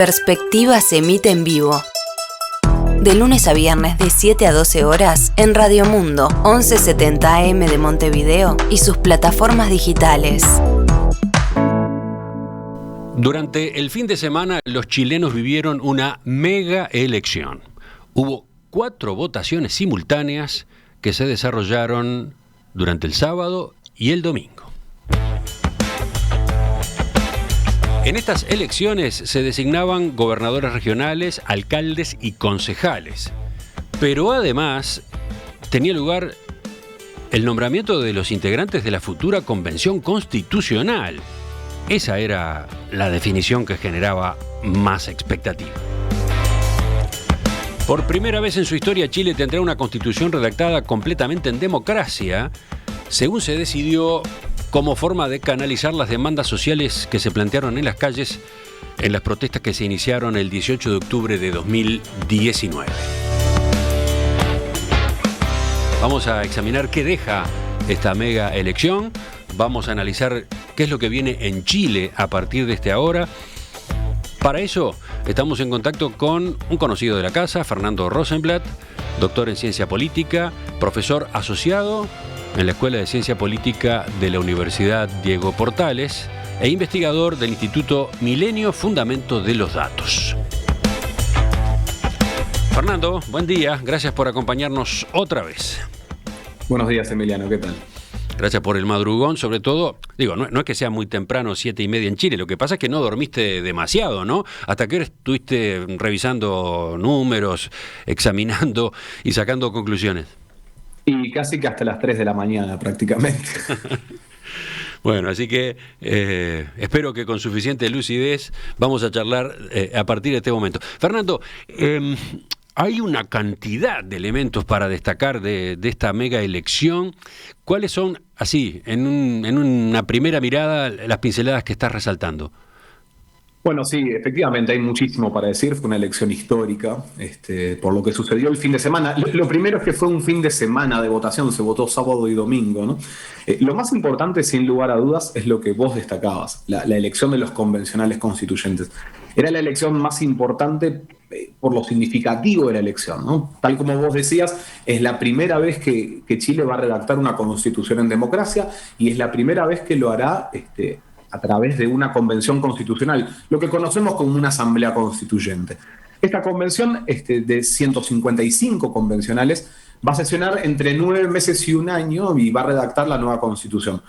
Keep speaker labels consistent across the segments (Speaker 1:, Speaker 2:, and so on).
Speaker 1: Perspectiva se emite en vivo. De lunes a viernes de 7 a 12 horas en Radio Mundo 1170 AM de Montevideo y sus plataformas digitales.
Speaker 2: Durante el fin de semana, los chilenos vivieron una mega elección. Hubo 4 votaciones simultáneas que se desarrollaron durante el sábado y el domingo. En estas elecciones se designaban gobernadores regionales, alcaldes y concejales. Pero además tenía lugar el nombramiento de los integrantes de la futura Convención Constitucional. Esa era la definición que generaba más expectativa. Por primera vez en su historia, Chile tendrá una constitución redactada completamente en democracia, según se decidió como forma de canalizar las demandas sociales que se plantearon en las calles en las protestas que se iniciaron el 18 de octubre de 2019. Vamos a examinar qué deja esta mega elección. Vamos a analizar qué es lo que viene en Chile a partir de esta hora. Para eso estamos en contacto con un conocido de la casa, Fernando Rosenblatt, doctor en ciencia política, profesor asociado en la Escuela de Ciencia Política de la Universidad Diego Portales e investigador del Instituto Milenio Fundamento de los Datos. Fernando, buen día, gracias por acompañarnos otra vez.
Speaker 3: Buenos días, Emiliano, ¿qué tal?
Speaker 2: Gracias por el madrugón, sobre todo, no es que sea muy temprano, 7:30 en Chile, lo que pasa es que no dormiste demasiado, ¿no? ¿Hasta qué hora estuviste revisando números, examinando y sacando conclusiones?
Speaker 3: Y casi que hasta las 3 de la mañana prácticamente.
Speaker 2: Bueno, así que espero que con suficiente lucidez vamos a charlar a partir de este momento. Fernando, hay una cantidad de elementos para destacar de esta mega elección. ¿Cuáles son, así, en una primera mirada, las pinceladas que estás resaltando?
Speaker 3: Bueno, sí, efectivamente hay muchísimo para decir. Fue una elección histórica por lo que sucedió el fin de semana. Lo primero es que fue un fin de semana de votación, se votó sábado y domingo, ¿no? Lo más importante, sin lugar a dudas, es lo que vos destacabas, la elección de los convencionales constituyentes. Era la elección más importante por lo significativo de la elección, ¿no? Tal como vos decías, es la primera vez que Chile va a redactar una constitución en democracia y es la primera vez que lo hará a través de una convención constitucional, lo que conocemos como una asamblea constituyente. Esta convención de 155 convencionales va a sesionar entre 9 meses y un año y va a redactar la nueva constitución.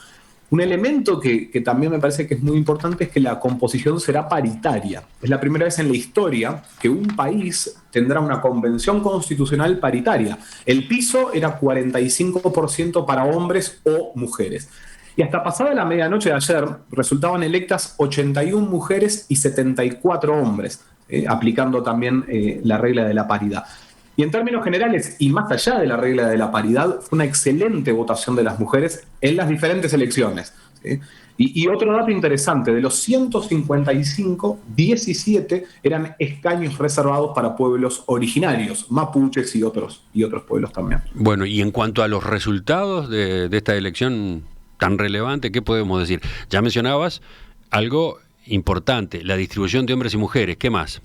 Speaker 3: Un elemento que también me parece que es muy importante es que la composición será paritaria. Es la primera vez en la historia que un país tendrá una convención constitucional paritaria. El piso era 45% para hombres o mujeres. Y hasta pasada la medianoche de ayer resultaban electas 81 mujeres y 74 hombres, aplicando también la regla de la paridad. Y en términos generales, y más allá de la regla de la paridad, fue una excelente votación de las mujeres en las diferentes elecciones, ¿sí? Y otro dato interesante, de los 155, 17 eran escaños reservados para pueblos originarios, mapuches y otros pueblos también.
Speaker 2: Bueno, y en cuanto a los resultados de esta elección tan relevante, ¿qué podemos decir? Ya mencionabas algo importante, la distribución de hombres y mujeres. ¿Qué más?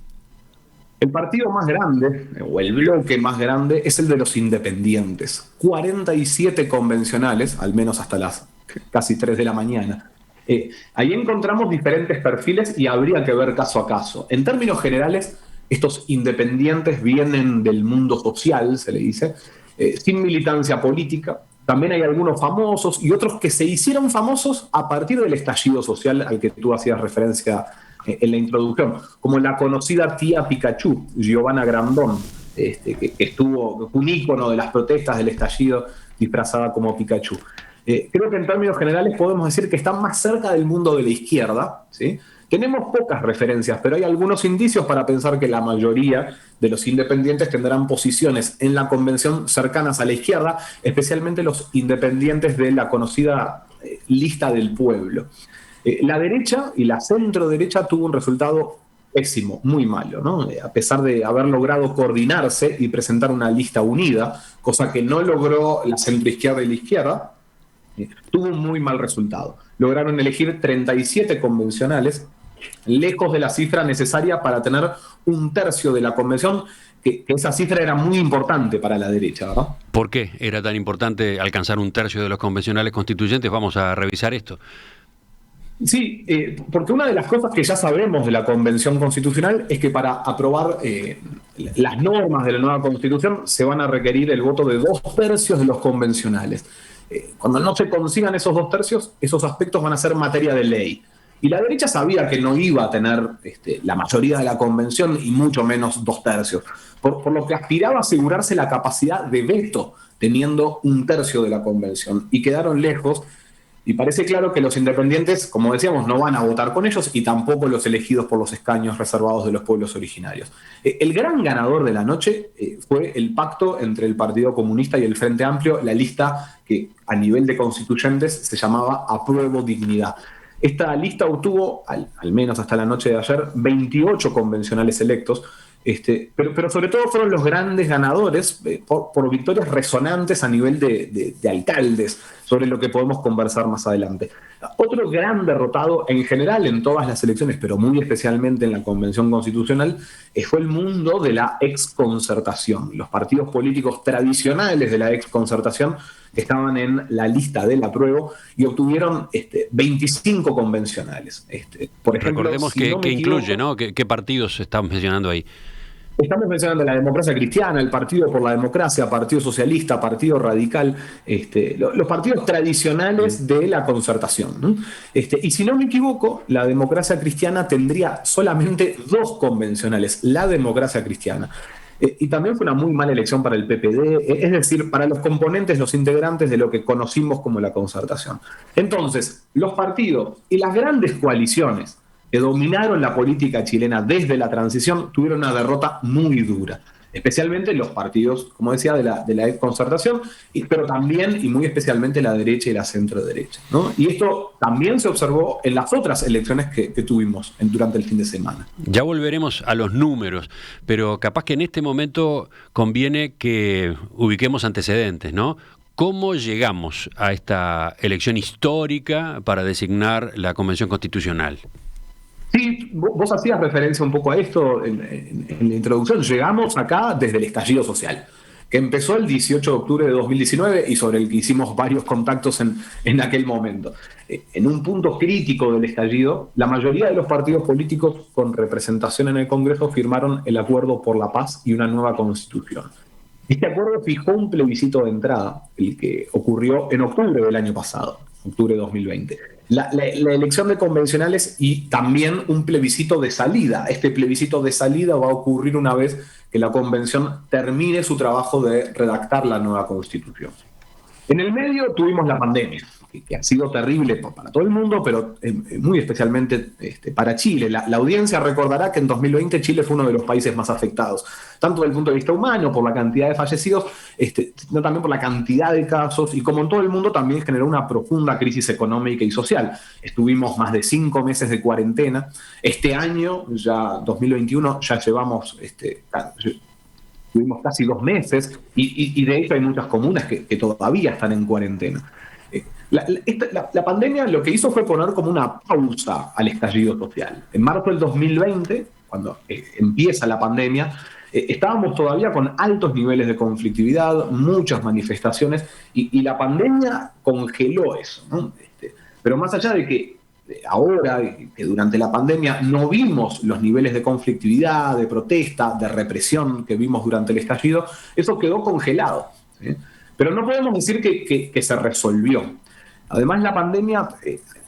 Speaker 3: El partido más grande, o el bloque más grande, es el de los independientes. 47 convencionales, al menos hasta las casi 3 de la mañana. Ahí encontramos diferentes perfiles y habría que ver caso a caso. En términos generales, estos independientes vienen del mundo social, se le dice, sin militancia política. También hay algunos famosos y otros que se hicieron famosos a partir del estallido social al que tú hacías referencia en la introducción, como la conocida tía Pikachu, Giovanna Grandón, que estuvo un ícono de las protestas del estallido disfrazada como Pikachu. Creo que en términos generales podemos decir que están más cerca del mundo de la izquierda, ¿sí? Tenemos pocas referencias, pero hay algunos indicios para pensar que la mayoría de los independientes tendrán posiciones en la convención cercanas a la izquierda, especialmente los independientes de la conocida lista del pueblo. La derecha y la centro derecha tuvo un resultado pésimo, muy malo, ¿no? A pesar de haber logrado coordinarse y presentar una lista unida, cosa que no logró la centroizquierda y la izquierda, tuvo un muy mal resultado. Lograron elegir 37 convencionales lejos de la cifra necesaria para tener un tercio de la convención, que esa cifra era muy importante para la derecha, ¿verdad?
Speaker 2: ¿Por qué era tan importante alcanzar un tercio de los convencionales constituyentes? Vamos a revisar esto.
Speaker 3: Sí, porque una de las cosas que ya sabemos de la Convención Constitucional es que para aprobar las normas de la nueva Constitución se van a requerir el voto de 2/3 de los convencionales. Cuando no se consigan esos 2/3, esos aspectos van a ser materia de ley. Y la derecha sabía que no iba a tener la mayoría de la convención y mucho menos 2/3, por lo que aspiraba a asegurarse la capacidad de veto teniendo 1/3 de la convención. Y quedaron lejos. Y parece claro que los independientes, como decíamos, no van a votar con ellos y tampoco los elegidos por los escaños reservados de los pueblos originarios. El gran ganador de la noche fue el pacto entre el Partido Comunista y el Frente Amplio, la lista que a nivel de constituyentes se llamaba Apruebo Dignidad. Esta lista obtuvo, al menos hasta la noche de ayer, 28 convencionales electos, pero sobre todo fueron los grandes ganadores por victorias resonantes a nivel de alcaldes, sobre lo que podemos conversar más adelante. Otro gran derrotado en general en todas las elecciones, pero muy especialmente en la Convención Constitucional, fue el mundo de la exconcertación. Los partidos políticos tradicionales de la exconcertación estaban en la lista del apruebo y obtuvieron 25 convencionales. Por ejemplo,
Speaker 2: recordemos que incluye, ¿no? ¿Qué partidos estamos mencionando ahí?
Speaker 3: Estamos mencionando la Democracia Cristiana, el Partido por la Democracia, Partido Socialista, Partido Radical, los partidos tradicionales de la concertación, ¿no? Y si no me equivoco, la Democracia Cristiana tendría solamente 2 convencionales, la Democracia Cristiana. Y también fue una muy mala elección para el PPD, es decir, para los componentes, los integrantes de lo que conocimos como la concertación. Entonces, los partidos y las grandes coaliciones que dominaron la política chilena desde la transición tuvieron una derrota muy dura, especialmente los partidos, como decía, de la exconcertación, pero también y muy especialmente la derecha y la centro-derecha, ¿no? Y esto también se observó en las otras elecciones que tuvimos durante el fin de semana.
Speaker 2: Ya volveremos a los números, pero capaz que en este momento conviene que ubiquemos antecedentes, ¿no? ¿Cómo llegamos a esta elección histórica para designar la Convención Constitucional?
Speaker 3: Sí, vos hacías referencia un poco a esto en la introducción. Llegamos acá desde el estallido social, que empezó el 18 de octubre de 2019 y sobre el que hicimos varios contactos en aquel momento. En un punto crítico del estallido, la mayoría de los partidos políticos con representación en el Congreso firmaron el Acuerdo por la Paz y una nueva Constitución. Este acuerdo fijó un plebiscito de entrada, el que ocurrió en octubre del año pasado, octubre de 2020. La elección de convencionales y también un plebiscito de salida. Este plebiscito de salida va a ocurrir una vez que la convención termine su trabajo de redactar la nueva constitución. En el medio tuvimos la pandemia, que ha sido terrible para todo el mundo, pero muy especialmente para Chile. La audiencia recordará que en 2020 Chile fue uno de los países más afectados, tanto desde el punto de vista humano, por la cantidad de fallecidos, sino también por la cantidad de casos, y como en todo el mundo también generó una profunda crisis económica y social. Estuvimos más de 5 meses de cuarentena. Este año, ya 2021, ya tuvimos casi 2 meses, y de hecho hay muchas comunas que todavía están en cuarentena. La pandemia lo que hizo fue poner como una pausa al estallido social. En marzo del 2020, cuando empieza la pandemia, estábamos todavía con altos niveles de conflictividad, muchas manifestaciones, y la pandemia congeló eso, ¿no? Pero más allá de que ahora, que durante la pandemia no vimos los niveles de conflictividad, de protesta, de represión que vimos durante el estallido, eso quedó congelado, ¿sí? Pero no podemos decir que se resolvió. Además, la pandemia,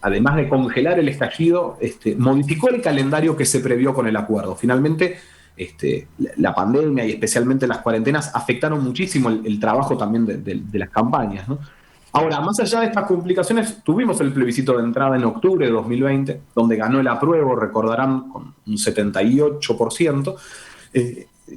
Speaker 3: además de congelar el estallido, modificó el calendario que se previó con el acuerdo. Finalmente, la pandemia y especialmente las cuarentenas afectaron muchísimo el trabajo también de las campañas, ¿no? Ahora, más allá de estas complicaciones, tuvimos el plebiscito de entrada en octubre de 2020, donde ganó el apruebo, recordarán, con un 78%.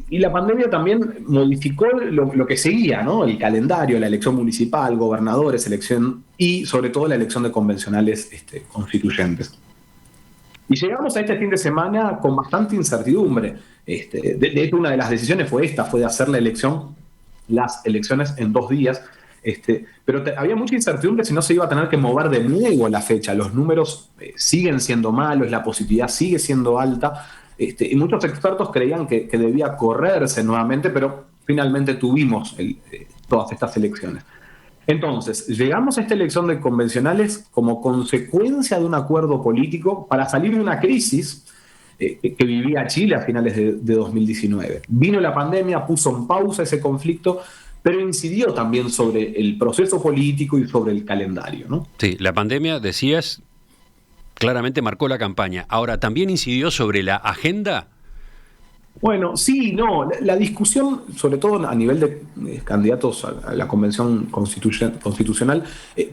Speaker 3: Y la pandemia también modificó lo que seguía, ¿no? El calendario, la elección municipal, gobernadores, elección y sobre todo la elección de convencionales constituyentes. Y llegamos a este fin de semana con bastante incertidumbre. De hecho, una de las decisiones fue de hacer las elecciones en 2 días. Pero había mucha incertidumbre si no se iba a tener que mover de nuevo la fecha. Los números siguen siendo malos, la positividad sigue siendo alta, y muchos expertos creían que debía correrse nuevamente, pero finalmente tuvimos todas estas elecciones. Entonces, llegamos a esta elección de convencionales como consecuencia de un acuerdo político para salir de una crisis que vivía Chile a finales de 2019. Vino la pandemia, puso en pausa ese conflicto, pero incidió también sobre el proceso político y sobre el calendario, ¿no?
Speaker 2: Sí, la pandemia, decías, claramente marcó la campaña. Ahora, ¿también incidió sobre la agenda?
Speaker 3: Bueno, sí, no. La discusión, sobre todo a nivel de candidatos a la Convención Constitucional,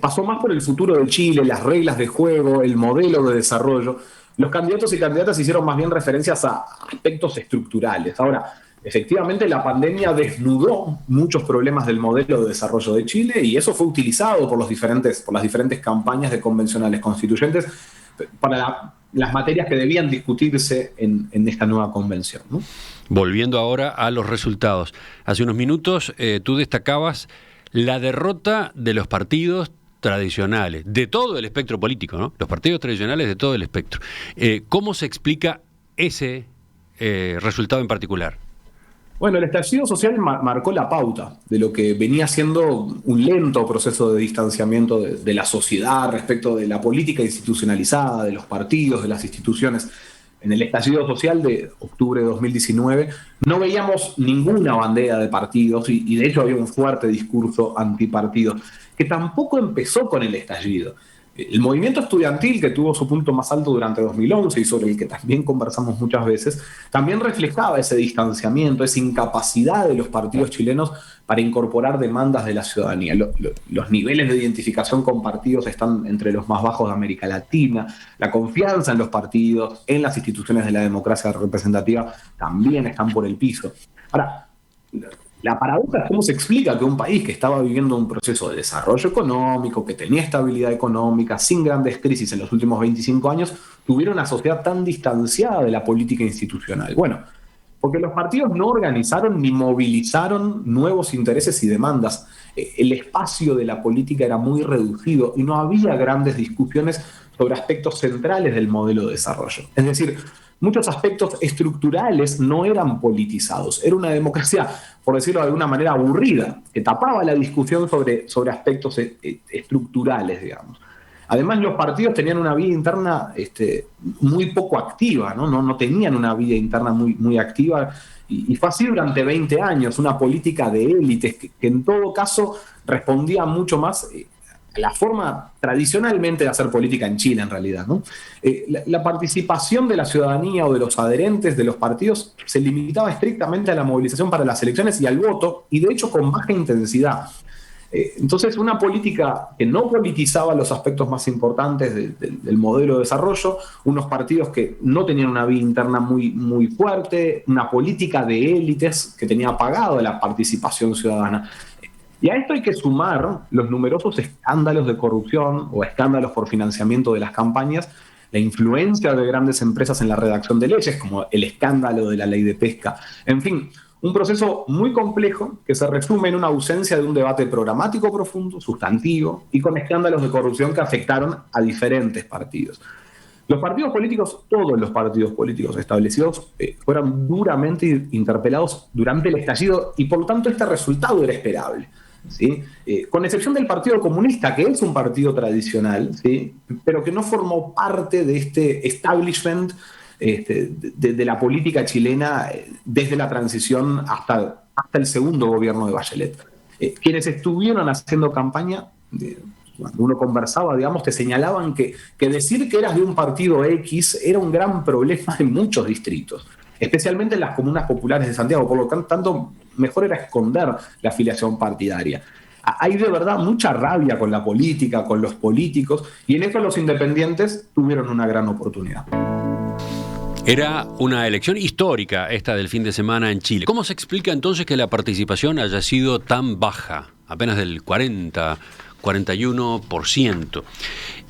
Speaker 3: pasó más por el futuro de Chile, las reglas de juego, el modelo de desarrollo. Los candidatos y candidatas hicieron más bien referencias a aspectos estructurales. Ahora, efectivamente, la pandemia desnudó muchos problemas del modelo de desarrollo de Chile y eso fue utilizado por las diferentes campañas de convencionales constituyentes para las materias que debían discutirse en esta nueva convención, ¿no?
Speaker 2: Volviendo ahora a los resultados. Hace unos minutos tú destacabas la derrota de los partidos tradicionales, de todo el espectro político, ¿no? Los partidos tradicionales de todo el espectro. ¿Cómo se explica ese resultado en particular?
Speaker 3: Bueno, el estallido social marcó la pauta de lo que venía siendo un lento proceso de distanciamiento de la sociedad respecto de la política institucionalizada, de los partidos, de las instituciones. En el estallido social de octubre de 2019 no veíamos ninguna bandera de partidos y de hecho había un fuerte discurso antipartido, que tampoco empezó con el estallido. El movimiento estudiantil, que tuvo su punto más alto durante 2011 y sobre el que también conversamos muchas veces, también reflejaba ese distanciamiento, esa incapacidad de los partidos chilenos para incorporar demandas de la ciudadanía. Los niveles de identificación con partidos están entre los más bajos de América Latina, la confianza en los partidos, en las instituciones de la democracia representativa también están por el piso. Ahora, la paradoja es cómo se explica que un país que estaba viviendo un proceso de desarrollo económico, que tenía estabilidad económica, sin grandes crisis en los últimos 25 años, tuviera una sociedad tan distanciada de la política institucional. Bueno, porque los partidos no organizaron ni movilizaron nuevos intereses y demandas. El espacio de la política era muy reducido y no había grandes discusiones sobre aspectos centrales del modelo de desarrollo. Es decir, muchos aspectos estructurales no eran politizados. Era una democracia, por decirlo de alguna manera, aburrida, que tapaba la discusión sobre aspectos estructurales, digamos. Además, los partidos tenían una vida interna muy poco activa, ¿no? No tenían una vida interna muy activa, y fue así durante 20 años, una política de élites que en todo caso respondía mucho más a la forma tradicionalmente de hacer política en Chile, en realidad, ¿no? La participación de la ciudadanía o de los adherentes de los partidos se limitaba estrictamente a la movilización para las elecciones y al voto, y de hecho con baja intensidad. Entonces, una política que no politizaba los aspectos más importantes del modelo de desarrollo, unos partidos que no tenían una vida interna muy fuerte, una política de élites que tenía apagado la participación ciudadana. Y a esto hay que sumar los numerosos escándalos de corrupción o escándalos por financiamiento de las campañas, la influencia de grandes empresas en la redacción de leyes, como el escándalo de la ley de pesca. En fin, un proceso muy complejo que se resume en una ausencia de un debate programático profundo, sustantivo, y con escándalos de corrupción que afectaron a diferentes partidos. Los partidos políticos, todos los partidos políticos establecidos, fueron duramente interpelados durante el estallido y por lo tanto este resultado era esperable, ¿sí? Con excepción del Partido Comunista, que es un partido tradicional, ¿sí? Pero que no formó parte de este establishment de la política chilena desde la transición hasta el segundo gobierno de Bachelet. Quienes estuvieron haciendo campaña, cuando uno conversaba, digamos, te señalaban que decir que eras de un partido X era un gran problema en muchos distritos, especialmente en las comunas populares de Santiago. Por lo tanto, mejor era esconder la afiliación partidaria. Hay de verdad mucha rabia con la política, con los políticos, y en eso los independientes tuvieron una gran oportunidad.
Speaker 2: Era una elección histórica esta del fin de semana en Chile. ¿Cómo se explica entonces que la participación haya sido tan baja, apenas del 40, 41%?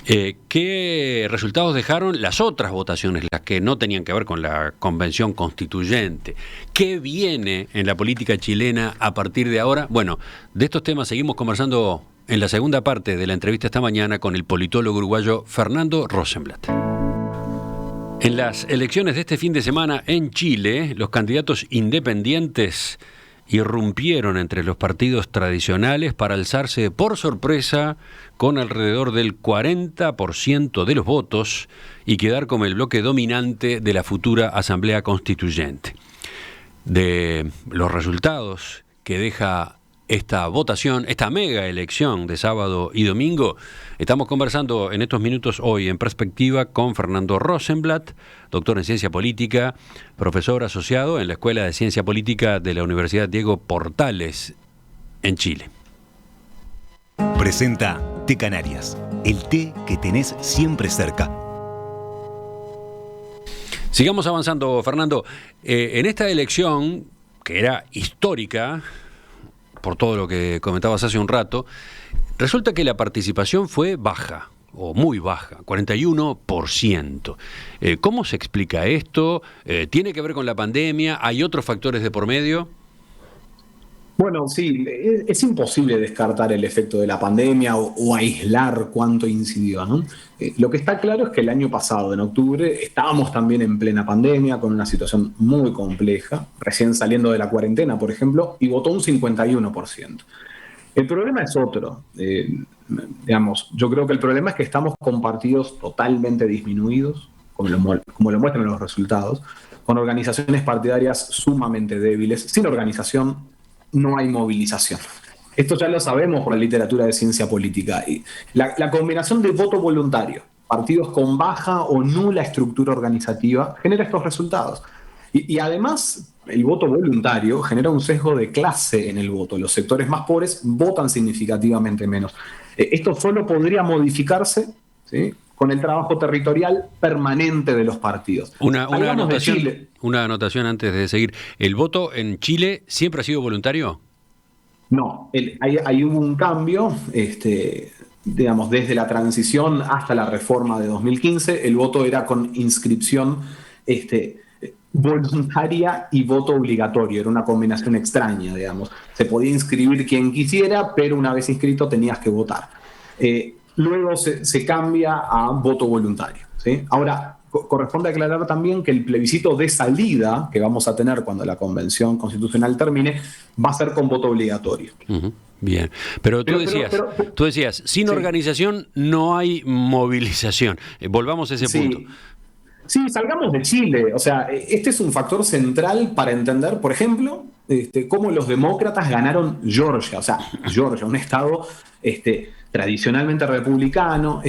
Speaker 2: ¿Qué resultados dejaron las otras votaciones, las que no tenían que ver con la convención constituyente? ¿Qué viene en la política chilena a partir de ahora? Bueno, de estos temas seguimos conversando en la segunda parte de la entrevista esta mañana con el politólogo uruguayo Fernando Rosenblatt. En las elecciones de este fin de semana en Chile, los candidatos independientes irrumpieron entre los partidos tradicionales para alzarse por sorpresa con alrededor del 40% de los votos y quedar como el bloque dominante de la futura Asamblea Constituyente. De los resultados que deja esta votación, esta mega elección de sábado y domingo, estamos conversando en estos minutos hoy en Perspectiva con Fernando Rosenblatt, doctor en Ciencia Política, profesor asociado en la Escuela de Ciencia Política de la Universidad Diego Portales en Chile.
Speaker 4: Presenta Té Canarias, el té que tenés siempre cerca.
Speaker 2: Sigamos avanzando, Fernando. En esta elección, que era histórica, por todo lo que comentabas hace un rato, resulta que la participación fue baja, o muy baja, 41%. ¿Cómo se explica esto? ¿Tiene que ver con la pandemia? ¿Hay otros factores de por medio?
Speaker 3: Bueno, sí, es imposible descartar el efecto de la pandemia o aislar cuánto incidió, ¿no? Lo que está claro es que el año pasado, en octubre, estábamos también en plena pandemia, con una situación muy compleja, recién saliendo de la cuarentena, por ejemplo, y votó un 51%. El problema es otro. Yo creo que el problema es que estamos con partidos totalmente disminuidos, como lo muestran los resultados, con organizaciones partidarias sumamente débiles. Sin organización no hay movilización. Esto ya lo sabemos por la literatura de ciencia política. La combinación de voto voluntario, partidos con baja o nula estructura organizativa, genera estos resultados. Y además, el voto voluntario genera un sesgo de clase en el voto. Los sectores más pobres votan significativamente menos. Esto solo podría modificarse, ¿sí?, con el trabajo territorial permanente de los partidos.
Speaker 2: Una anotación antes de seguir. ¿El voto en Chile siempre ha sido voluntario?
Speaker 3: No, ahí hubo un cambio, desde la transición hasta la reforma de 2015, el voto era con inscripción voluntaria y voto obligatorio, era una combinación extraña, digamos. Se podía inscribir quien quisiera, pero una vez inscrito tenías que votar. Luego se cambia a voto voluntario, ¿sí? Ahora, corresponde aclarar también que el plebiscito de salida que vamos a tener cuando la Convención Constitucional termine va a ser con voto obligatorio.
Speaker 2: Uh-huh. Bien, pero tú decías, sin organización no hay movilización. Volvamos a ese punto.
Speaker 3: Sí, salgamos de Chile. O sea, este es un factor central para entender, por ejemplo, cómo los demócratas ganaron Georgia. O sea, Georgia, un estado tradicionalmente republicano,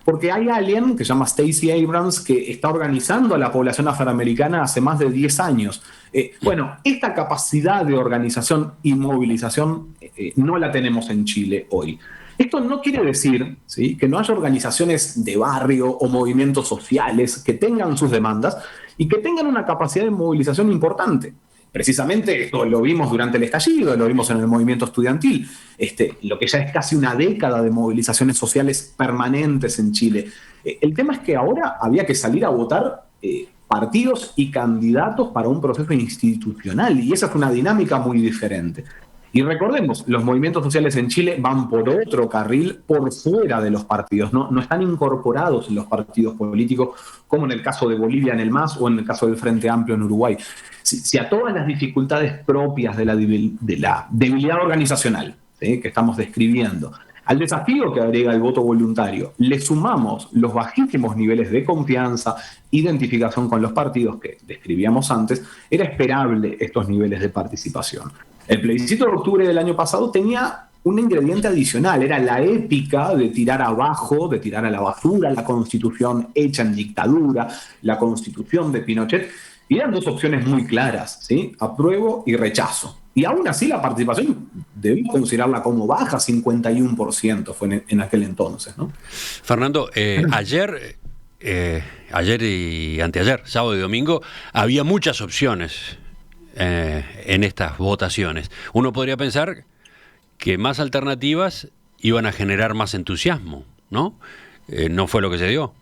Speaker 3: porque hay alguien que se llama Stacey Abrams que está organizando a la población afroamericana hace más de 10 años. Bueno, esta capacidad de organización y movilización no la tenemos en Chile hoy. Esto no quiere decir, ¿sí?, que no haya organizaciones de barrio o movimientos sociales que tengan sus demandas y que tengan una capacidad de movilización importante. Precisamente esto lo vimos durante el estallido, lo vimos en el movimiento estudiantil, lo que ya es casi una década de movilizaciones sociales permanentes en Chile. El tema es que ahora había que salir a votar partidos y candidatos para un proceso institucional, y esa es una dinámica muy diferente. Y recordemos, los movimientos sociales en Chile van por otro carril, por fuera de los partidos, no están incorporados en los partidos políticos, como en el caso de Bolivia en el MAS o en el caso del Frente Amplio en Uruguay. Si a todas las dificultades propias de la debilidad organizacional, ¿sí?, que estamos describiendo, al desafío que agrega el voto voluntario, le sumamos los bajísimos niveles de confianza, identificación con los partidos que describíamos antes, era esperable estos niveles de participación. El plebiscito de octubre del año pasado tenía un ingrediente adicional, era la épica de tirar abajo, de tirar a la basura la Constitución hecha en dictadura, la Constitución de Pinochet, y eran dos opciones muy claras, ¿sí?, apruebo y rechazo. Y aún así la participación debemos considerarla como baja, 51% fue en aquel entonces, ¿no?
Speaker 2: Fernando, ayer y anteayer, sábado y domingo, había muchas opciones en estas votaciones. Uno podría pensar que más alternativas iban a generar más entusiasmo, ¿no? no fue lo que se dio.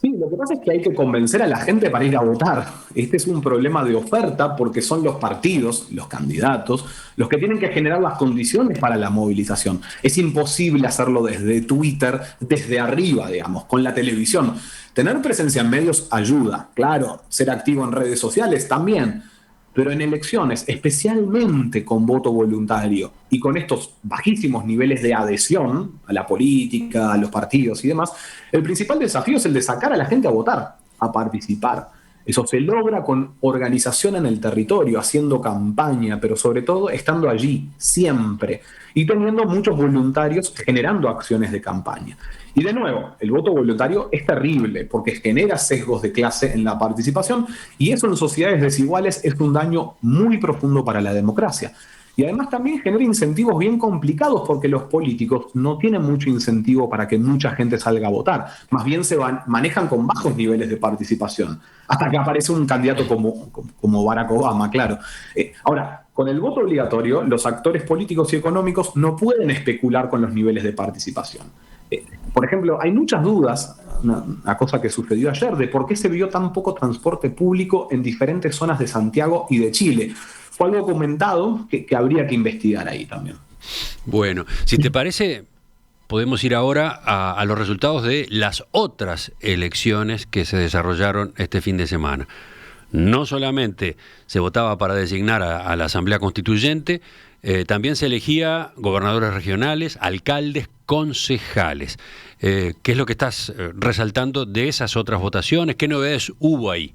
Speaker 3: Sí, lo que pasa es que hay que convencer a la gente para ir a votar. Este es un problema de oferta porque son los partidos, los candidatos, los que tienen que generar las condiciones para la movilización. Es imposible hacerlo desde Twitter, desde arriba, digamos, con la televisión. Tener presencia en medios ayuda, claro, ser activo en redes sociales también, pero en elecciones, especialmente con voto voluntario y con estos bajísimos niveles de adhesión a la política, a los partidos y demás, el principal desafío es el de sacar a la gente a votar, a participar. Eso se logra con organización en el territorio, haciendo campaña, pero sobre todo estando allí, siempre, y teniendo muchos voluntarios generando acciones de campaña. Y de nuevo, el voto voluntario es terrible porque genera sesgos de clase en la participación y eso en sociedades desiguales es un daño muy profundo para la democracia. Y además también genera incentivos bien complicados porque los políticos no tienen mucho incentivo para que mucha gente salga a votar. Más bien manejan con bajos niveles de participación, hasta que aparece un candidato como Barack Obama, claro. Ahora, con el voto obligatorio, los actores políticos y económicos no pueden especular con los niveles de participación. Por ejemplo, hay muchas dudas, una cosa que sucedió ayer, de por qué se vio tan poco transporte público en diferentes zonas de Santiago y de Chile. Fue algo comentado que habría que investigar ahí también.
Speaker 2: Bueno, si te parece, podemos ir ahora a los resultados de las otras elecciones que se desarrollaron este fin de semana. No solamente se votaba para designar a la Asamblea Constituyente, también se elegía gobernadores regionales, alcaldes, concejales. ¿Qué es lo que estás resaltando de esas otras votaciones? ¿Qué novedades hubo ahí?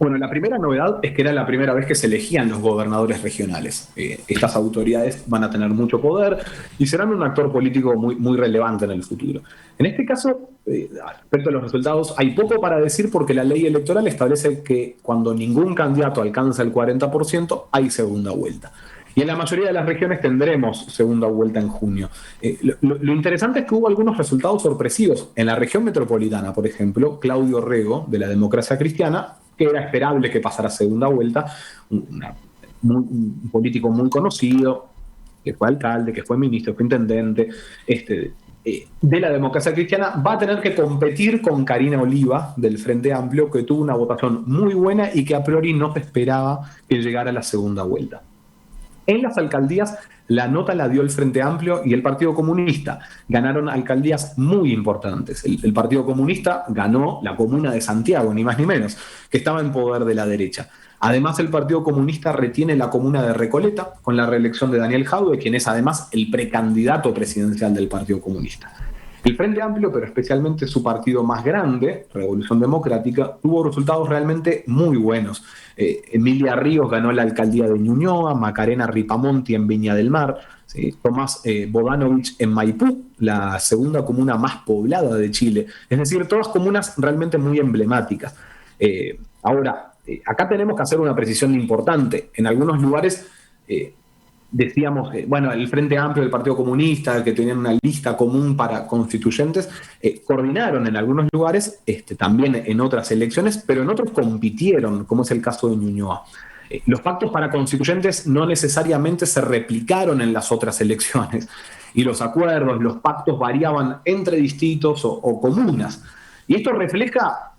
Speaker 3: Bueno, la primera novedad es que era la primera vez que se elegían los gobernadores regionales. Estas autoridades van a tener mucho poder y serán un actor político muy, muy relevante en el futuro. En este caso, respecto a los resultados, hay poco para decir porque la ley electoral establece que cuando ningún candidato alcanza el 40%, hay segunda vuelta. Y en la mayoría de las regiones tendremos segunda vuelta en junio. Lo interesante es que hubo algunos resultados sorpresivos. En la región metropolitana, por ejemplo, Claudio Rego, de la Democracia Cristiana, que era esperable que pasara segunda vuelta, un político muy conocido, que fue alcalde, que fue ministro, que fue intendente, de la Democracia Cristiana, va a tener que competir con Karina Oliva, del Frente Amplio, que tuvo una votación muy buena y que a priori no se esperaba que llegara a la segunda vuelta. En las alcaldías, la nota la dio el Frente Amplio y el Partido Comunista. Ganaron alcaldías muy importantes. El Partido Comunista ganó la comuna de Santiago, ni más ni menos, que estaba en poder de la derecha. Además, el Partido Comunista retiene la comuna de Recoleta con la reelección de Daniel Jadue, quien es además el precandidato presidencial del Partido Comunista. El Frente Amplio, pero especialmente su partido más grande, Revolución Democrática, tuvo resultados realmente muy buenos. Emilia Ríos ganó la alcaldía de Ñuñoa, Macarena Ripamonti en Viña del Mar, ¿sí? Tomás Bodanovich en Maipú, la segunda comuna más poblada de Chile. Es decir, todas comunas realmente muy emblemáticas. Ahora, acá tenemos que hacer una precisión importante. En algunos lugares decíamos, bueno, el Frente Amplio del Partido Comunista, que tenían una lista común para constituyentes, coordinaron en algunos lugares, también en otras elecciones, pero en otros compitieron, como es el caso de Ñuñoa. Los pactos para constituyentes no necesariamente se replicaron en las otras elecciones, y los acuerdos, los pactos variaban entre distritos o comunas. Y esto refleja,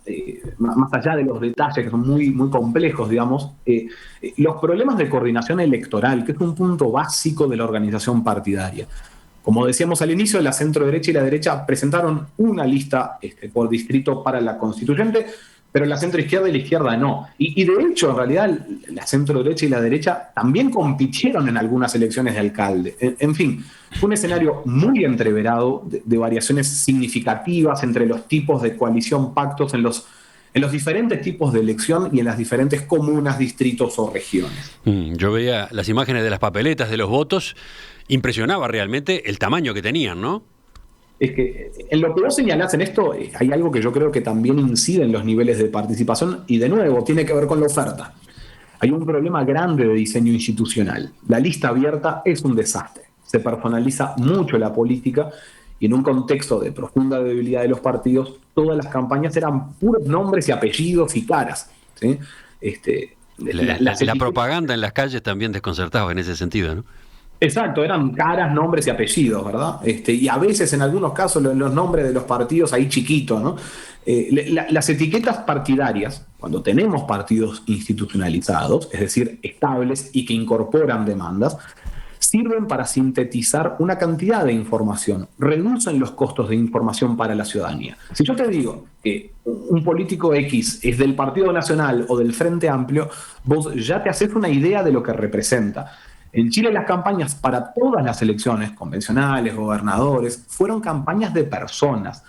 Speaker 3: más allá de los detalles que son muy, muy complejos, digamos, los problemas de coordinación electoral, que es un punto básico de la organización partidaria. Como decíamos al inicio, la centro-derecha y la derecha presentaron una lista por distrito para la constituyente, pero la centro-izquierda y la izquierda no. Y de hecho, en realidad, la centro-derecha y la derecha también compitieron en algunas elecciones de alcalde. En fin, fue un escenario muy entreverado de variaciones significativas entre los tipos de coalición, pactos en los diferentes tipos de elección y en las diferentes comunas, distritos o regiones.
Speaker 2: Yo veía las imágenes de las papeletas, de los votos, impresionaba realmente el tamaño que tenían, ¿no?
Speaker 3: Es que en lo que vos señalás en esto hay algo que yo creo que también incide en los niveles de participación y de nuevo tiene que ver con la oferta. Hay un problema grande de diseño institucional. La lista abierta es un desastre. Se personaliza mucho la política y en un contexto de profunda debilidad de los partidos, todas las campañas eran puros nombres y apellidos y caras, ¿sí?
Speaker 2: La propaganda en las calles también desconcertaba en ese sentido, ¿no?
Speaker 3: Exacto, eran caras, nombres y apellidos, ¿verdad? Y a veces, en algunos casos, los nombres de los partidos ahí chiquitos, ¿no? Las etiquetas partidarias, cuando tenemos partidos institucionalizados, es decir, estables y que incorporan demandas, sirven para sintetizar una cantidad de información, reducen los costos de información para la ciudadanía. Si yo te digo que un político X es del Partido Nacional o del Frente Amplio, vos ya te haces una idea de lo que representa. En Chile las campañas para todas las elecciones, convencionales, gobernadores, fueron campañas de personas.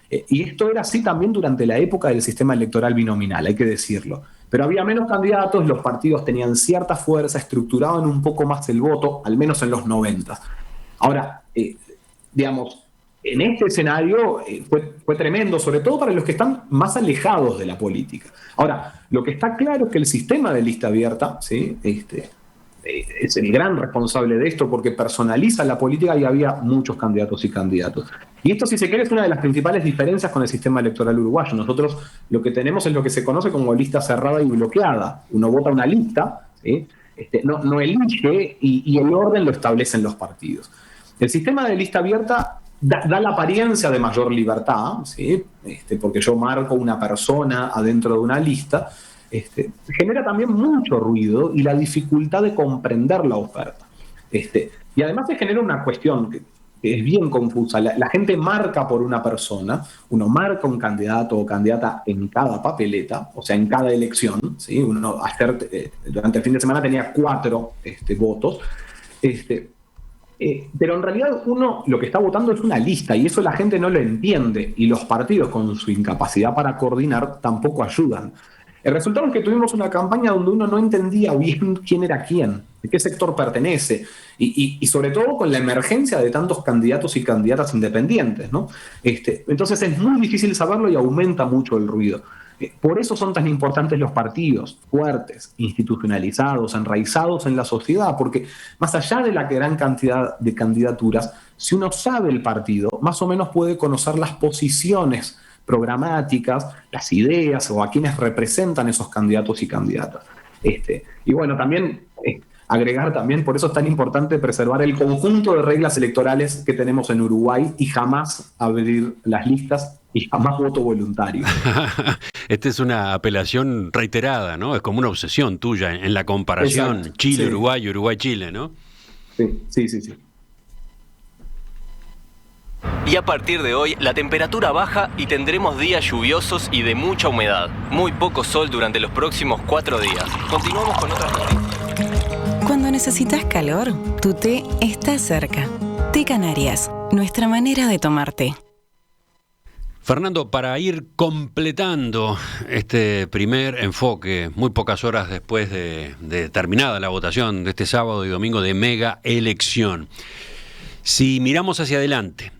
Speaker 3: Y esto era así también durante la época del sistema electoral binominal, hay que decirlo. Pero había menos candidatos, los partidos tenían cierta fuerza, estructuraban un poco más el voto, al menos en los 90. Ahora, digamos, en este escenario fue tremendo, sobre todo para los que están más alejados de la política. Ahora, lo que está claro es que el sistema de lista abierta, ¿sí? Es el gran responsable de esto porque personaliza la política y había muchos candidatos y candidatos. Y esto, si se quiere, es una de las principales diferencias con el sistema electoral uruguayo. Nosotros lo que tenemos es lo que se conoce como lista cerrada y bloqueada. Uno vota una lista, ¿sí? No elige y el orden lo establecen los partidos. El sistema de lista abierta da la apariencia de mayor libertad, ¿sí? Porque yo marco una persona adentro de una lista. Genera también mucho ruido y la dificultad de comprender la oferta. Y además se genera una cuestión que es bien confusa. La gente marca por una persona, uno marca un candidato o candidata en cada papeleta, o sea, en cada elección, ¿sí? Uno durante el fin de semana tenía 4 votos, pero en realidad uno lo que está votando es una lista y eso la gente no lo entiende y los partidos con su incapacidad para coordinar tampoco ayudan. El resultado es que tuvimos una campaña donde uno no entendía bien quién era quién, de qué sector pertenece, y sobre todo con la emergencia de tantos candidatos y candidatas independientes, ¿no? Entonces es muy difícil saberlo y aumenta mucho el ruido. Por eso son tan importantes los partidos, fuertes, institucionalizados, enraizados en la sociedad, porque más allá de la gran cantidad de candidaturas, si uno sabe el partido, más o menos puede conocer las posiciones programáticas, las ideas o a quienes representan esos candidatos y candidatas. Y bueno, también agregar también, por eso es tan importante preservar el conjunto de reglas electorales que tenemos en Uruguay y jamás abrir las listas y jamás voto voluntario.
Speaker 2: Esta es una apelación reiterada, ¿no? Es como una obsesión tuya en la comparación. Exacto. Chile, sí. Uruguay, Uruguay-Chile, ¿no?
Speaker 3: Sí.
Speaker 5: Y a partir de hoy, la temperatura baja y tendremos días lluviosos y de mucha humedad. Muy poco sol durante los próximos 4 días. Continuamos con otras noticias.
Speaker 6: Cuando necesitas calor, tu té está cerca. Té Canarias, nuestra manera de tomar té.
Speaker 2: Fernando, para ir completando este primer enfoque, muy pocas horas después de terminada la votación de este sábado y domingo de mega elección, si miramos hacia adelante,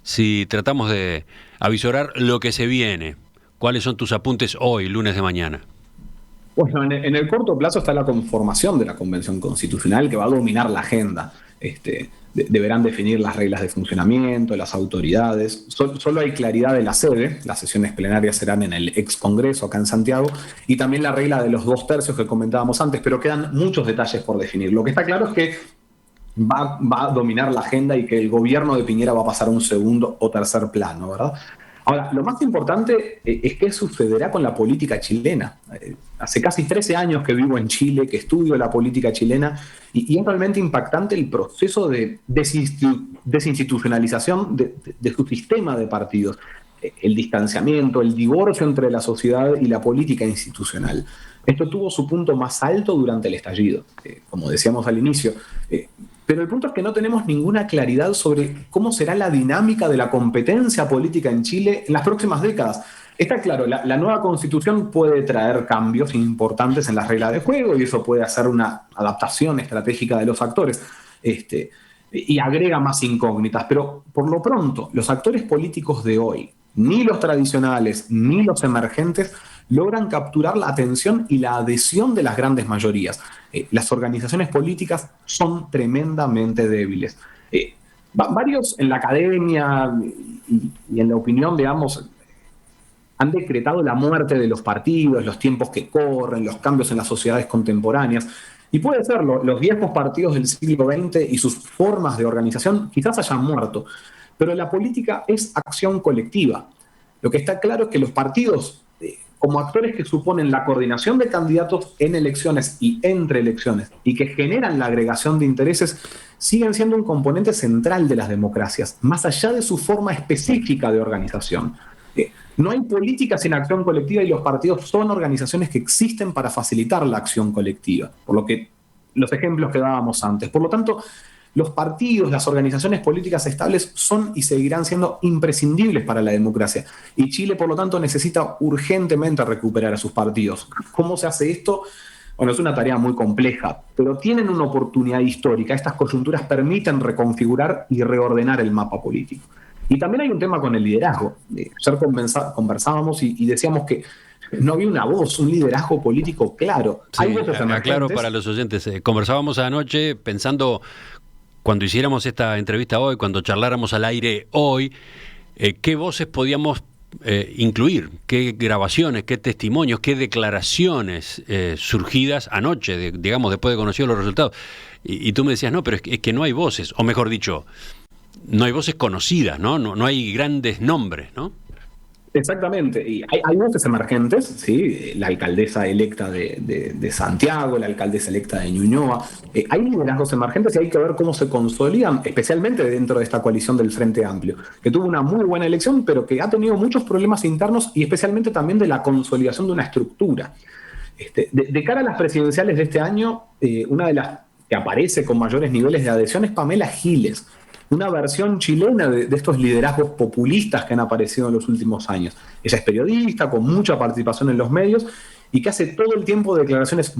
Speaker 2: si tratamos de avisorar lo que se viene, ¿cuáles son tus apuntes hoy, lunes de mañana?
Speaker 3: Bueno, en el corto plazo está la conformación de la Convención Constitucional que va a dominar la agenda. Deberán definir las reglas de funcionamiento, las autoridades. Solo hay claridad de la sede, las sesiones plenarias serán en el ex Congreso acá en Santiago, y también la regla de los 2/3 que comentábamos antes, pero quedan muchos detalles por definir. Lo que está claro es que va a dominar la agenda y que el gobierno de Piñera va a pasar a un segundo o tercer plano, ¿verdad? Ahora, lo más importante es qué sucederá con la política chilena. Hace casi 13 años que vivo en Chile, que estudio la política chilena, y es realmente impactante el proceso de desinstitucionalización de su sistema de partidos, el distanciamiento, el divorcio entre la sociedad y la política institucional. Esto tuvo su punto más alto durante el estallido, como decíamos al inicio. Pero el punto es que no tenemos ninguna claridad sobre cómo será la dinámica de la competencia política en Chile en las próximas décadas. Está claro, la nueva constitución puede traer cambios importantes en las reglas de juego y eso puede hacer una adaptación estratégica de los actores y agrega más incógnitas. Pero por lo pronto, los actores políticos de hoy, ni los tradicionales ni los emergentes, logran capturar la atención y la adhesión de las grandes mayorías. Las organizaciones políticas son tremendamente débiles. Varios en la academia y en la opinión, digamos, han decretado la muerte de los partidos, los tiempos que corren, los cambios en las sociedades contemporáneas. Y puede serlo, los viejos partidos del siglo XX y sus formas de organización quizás hayan muerto, pero la política es acción colectiva. Lo que está claro es que los partidos, como actores que suponen la coordinación de candidatos en elecciones y entre elecciones, y que generan la agregación de intereses, siguen siendo un componente central de las democracias, más allá de su forma específica de organización. No hay política sin acción colectiva y los partidos son organizaciones que existen para facilitar la acción colectiva, por lo que los ejemplos que dábamos antes. Por lo tanto, los partidos, las organizaciones políticas estables son y seguirán siendo imprescindibles para la democracia. Y Chile, por lo tanto, necesita urgentemente recuperar a sus partidos. ¿Cómo se hace esto? Bueno, es una tarea muy compleja, pero tienen una oportunidad histórica. Estas coyunturas permiten reconfigurar y reordenar el mapa político. Y también hay un tema con el liderazgo. Ayer conversábamos y decíamos que no había una voz, un liderazgo político claro.
Speaker 2: Sí, aclaro para los oyentes. Conversábamos anoche pensando, cuando hiciéramos esta entrevista hoy, cuando charláramos al aire hoy, qué voces podíamos incluir, qué grabaciones, qué testimonios, qué declaraciones surgidas anoche, digamos, después de conocido los resultados. Y tú me decías, no, pero es que no hay voces, o mejor dicho, no hay voces conocidas, ¿no? No hay grandes nombres, ¿no?
Speaker 3: Exactamente, y hay voces emergentes, ¿sí? La alcaldesa electa de Santiago, la alcaldesa electa de Ñuñoa, hay liderazgos emergentes y hay que ver cómo se consolidan, especialmente dentro de esta coalición del Frente Amplio, que tuvo una muy buena elección, pero que ha tenido muchos problemas internos y especialmente también de la consolidación de una estructura. De cara a las presidenciales de este año, una de las que aparece con mayores niveles de adhesión es Pamela Giles, una versión chilena de estos liderazgos populistas que han aparecido en los últimos años. Ella es periodista, con mucha participación en los medios y que hace todo el tiempo declaraciones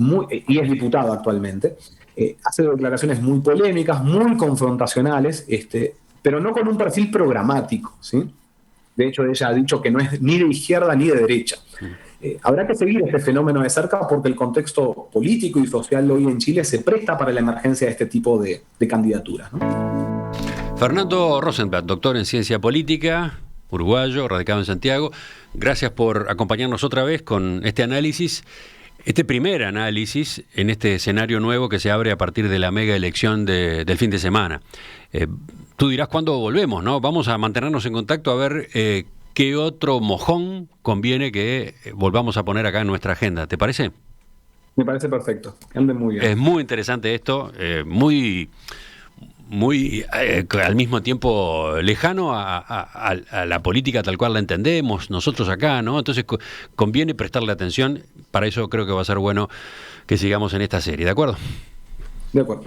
Speaker 3: y es diputada actualmente, hace declaraciones muy polémicas, muy confrontacionales, pero no con un perfil programático, ¿sí? De hecho, ella ha dicho que no es ni de izquierda ni de derecha. Habrá que seguir este fenómeno de cerca porque el contexto político y social hoy en Chile se presta para la emergencia de este tipo de candidaturas, ¿no?
Speaker 2: Fernando Rosenblatt, doctor en Ciencia Política, uruguayo, radicado en Santiago. Gracias por acompañarnos otra vez con este análisis, este primer análisis en este escenario nuevo que se abre a partir de la mega elección del fin de semana. Tú dirás cuándo volvemos, ¿no? Vamos a mantenernos en contacto a ver qué otro mojón conviene que volvamos a poner acá en nuestra agenda. ¿Te parece?
Speaker 3: Me parece perfecto. Anden muy bien.
Speaker 2: Es muy interesante esto, muy al mismo tiempo lejano a la política tal cual la entendemos nosotros acá, ¿no? Entonces conviene prestarle atención. Para eso creo que va a ser bueno que sigamos en esta serie, ¿de acuerdo?
Speaker 3: De acuerdo.